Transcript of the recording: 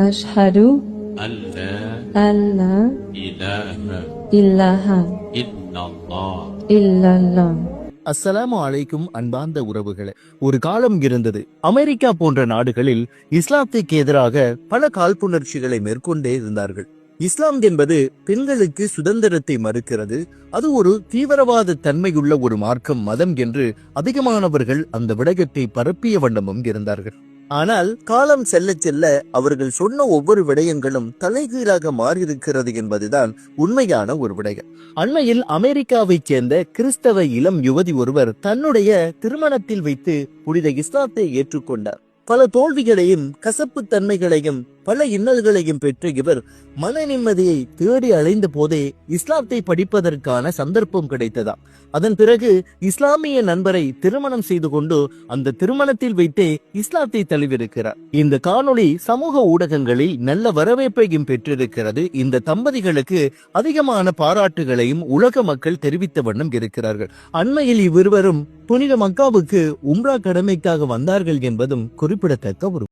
அஷ்ஹது அல்லா அல்லா இலாஹ இல்லாஹ இல்லல்லாஹ். இல்லல்லாஹ். அஸ்ஸலாமு அலைக்கும் அன்பார்ந்த உறவுகளே. ஒரு காலம் இருந்தது, அமெரிக்கா போன்ற நாடுகளில் இஸ்லாத்துக்கு எதிராக பல காழ்ப்புணர்ச்சிகளை மேற்கொண்டே இருந்தார்கள். இஸ்லாம் என்பது பெண்களுக்கு சுதந்திரத்தை மறுக்கிறது, அது ஒரு தீவிரவாத தன்மையுள்ள ஒரு மார்க்கம், மதம் என்று அதிகமானவர்கள் அந்த விடயத்தை பரப்பிய வண்ணமும் இருந்தார்கள். ஆனால் காலம் செல்ல செல்ல அவர்கள் சொன்ன ஒவ்வொரு விடயங்களும் தலைகீழாக மாறியிருக்கிறது என்பதுதான் உண்மையான ஒரு விடயம். அண்மையில் அமெரிக்காவைச் சேர்ந்த கிறிஸ்தவ இளம் யுவதி ஒருவர் தன்னுடைய திருமணத்தில் வைத்து புனித இஸ்லாத்தை ஏற்றுக்கொண்டார். பல தோல்விகளையும் கசப்பு தன்மைகளையும் பல இன்னல்களையும் பெற்ற இவர் மன நிம்மதியை தேடி அலைந்த போதே இஸ்லாத்தை படிப்பதற்கான சந்தர்ப்பம் கிடைத்ததாம். அதன் பிறகு இஸ்லாமிய நண்பரை திருமணம் செய்து கொண்டு அந்த திருமணத்தில் வைத்தே இஸ்லாத்தை தழுவிருக்கிறார். இந்த காணொளி சமூக ஊடகங்களில் நல்ல வரவேற்பையும் பெற்றிருக்கிறது. இந்த தம்பதிகளுக்கு அதிகமான பாராட்டுகளையும் உலக மக்கள் தெரிவித்த வண்ணம் இருக்கிறார்கள். அண்மையில் இவ்விருவரும் புனித மக்காவுக்கு உம்ரா கடமைக்காக வந்தார்கள் என்பதும் குறிப்பிடத்தக்க ஒரு